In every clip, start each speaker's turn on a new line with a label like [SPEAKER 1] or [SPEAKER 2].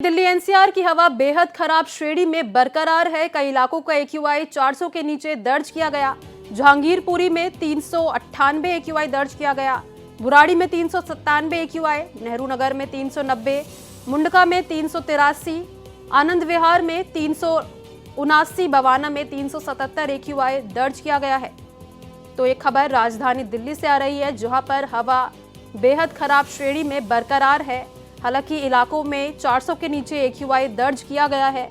[SPEAKER 1] Delhi NCR की हवा बेहद खराब श्रेणी में बरकरार है। कई इलाकों का एक्यूआई 400 के नीचे दर्ज किया गया। जहांगीरपुरी में 398 एक्यूआई दर्ज किया गया, बुराड़ी में 397 एक्यूआई, नेहरू नगर में 390, मुंडका में 383, आनंद विहार में 379, बवाना में 377 एक्यूआई दर्ज किया गया है। तो एक खबर राजधानी दिल्ली से आ रही है, जहां पर हवा बेहद खराब श्रेणी में बरकरार है। हालांकि इलाकों में 400 के नीचे एक्यूआई दर्ज किया गया है,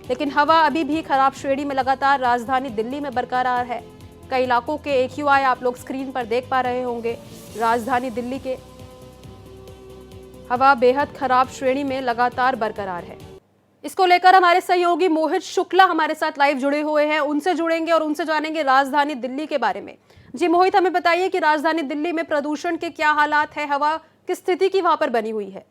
[SPEAKER 1] लेकिन हवा अभी भी खराब श्रेणी में लगातार राजधानी दिल्ली में बरकरार है। कई इलाकों के एक्यूआई आप लोग स्क्रीन पर देख पा रहे होंगे। राजधानी दिल्ली के हवा बेहद खराब श्रेणी में लगातार बरकरार है। इसको लेकर हमारे सहयोगी मोहित शुक्ला हमारे साथ लाइव जुड़े हुए हैं, उनसे जुड़ेंगे और उनसे जानेंगे राजधानी दिल्ली के बारे में। जी मोहित, हमें बताइए कि राजधानी दिल्ली में प्रदूषण के क्या हालात है, हवा किस स्थिति की वहां पर बनी हुई है?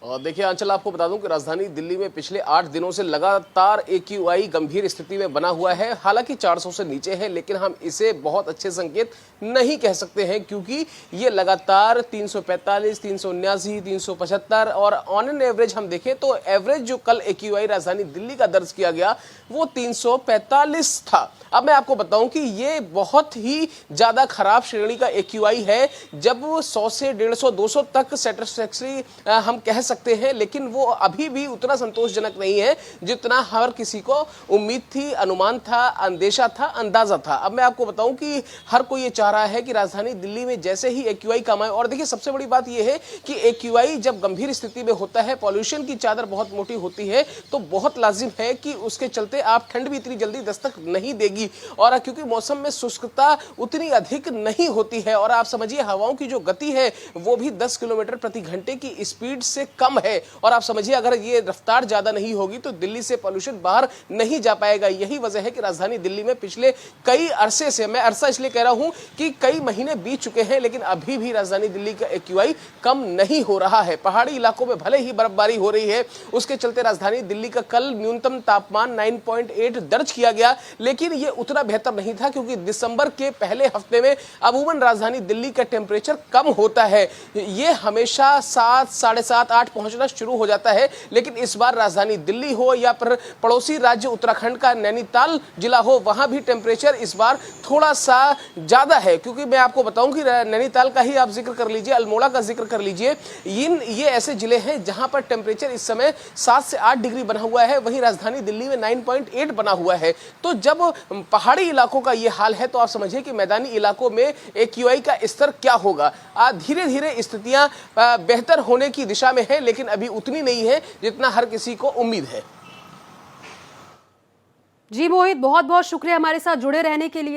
[SPEAKER 2] और देखिए आंचल, आपको बता दूं कि राजधानी दिल्ली में पिछले 8 दिनों से लगातार एक्यूआई गंभीर स्थिति में बना हुआ है। हालांकि 400 से नीचे है, लेकिन हम इसे बहुत अच्छे संकेत नहीं कह सकते हैं, क्योंकि ये लगातार 345, 379, 375 और ऑन एन एवरेज हम देखें तो एवरेज जो कल एक्यूआई राजधानी दिल्ली का दर्ज किया गया वो 345 था। अब मैं आपको बताऊं कि ये बहुत ही ज्यादा खराब श्रेणी का एक्यूआई है। जब 100 से 150, 200 तक सैटिस्फैक्टरी हम कह सकते हैं, लेकिन वो अभी भी उतना संतोषजनक नहीं है जितना हर किसी को उम्मीद थी, अनुमान था, अंदेशा था, अंदाजा था। अब मैं आपको बताऊं कि हर कोई ये चाह रहा है कि राजधानी दिल्ली में जैसे ही एक्यूआई कम आए, और देखिए सबसे बड़ी बात यह है कि एक्यूआई जब गंभीर स्थिति में होता है, पॉल्यूशन की चादर बहुत मोटी होती है, तो बहुत लाजिम है कि उसके चलते आप ठंड भी इतनी जल्दी दस्तक नहीं देगी। और क्योंकि मौसम में शुष्कता उतनी अधिक नहीं होती है, और आप समझिए हवाओं की जो गति है वो भी 10 किलोमीटर प्रति घंटे की स्पीड से कम है। और आप समझिए अगर ये रफ्तार ज्यादा नहीं होगी तो दिल्ली से पॉल्यूशन बाहर नहीं जा पाएगा। यही वजह है कि राजधानी दिल्ली में पिछले कई अरसे से, मैं अरसा इसलिए कह रहा हूं कि कई महीने बीत चुके हैं, लेकिन अभी भी राजधानी दिल्ली का एक्यूआई कम नहीं हो रहा है। पहाड़ी इलाकों में भले ही बर्फबारी हो रही है, उसके चलते राजधानी दिल्ली का कल न्यूनतम तापमान 9.8 दर्ज किया गया, लेकिन ये उतना बेहतर नहीं था, क्योंकि दिसंबर के पहले हफ्ते में अमूमन राजधानी दिल्ली का टेम्परेचर कम होता है। ये हमेशा 7, 7.5, 8 पहुंचना शुरू हो जाता है, लेकिन इस बार राजधानी दिल्ली हो या पड़ोसी राज्य उत्तराखंड का नैनीताल जिला हो, वहां भी टेम्परेचर इस बार थोड़ा सा ज्यादा है। क्योंकि मैं आपको बताऊं कि नैनीताल का ही आप जिक्र कर लीजिए, अल्मोड़ा का जिक्र कर लीजिए, ये ऐसे जिले हैं जहां पर टेम्परेचर इस समय 7 से 8 डिग्री बना हुआ है। वहीं राजधानी दिल्ली में 9.8 बना हुआ है। तो जब पहाड़ी इलाकों का ये हाल है, तो आप समझिए कि मैदानी इलाकों में एक्यूआई का स्तर क्या होगा। धीरे धीरे स्थितियां बेहतर होने की दिशा में है, लेकिन अभी उतनी नहीं है जितना हर किसी को उम्मीद है।
[SPEAKER 1] जी मोहित, बहुत बहुत शुक्रिया हमारे साथ जुड़े रहने के लिए।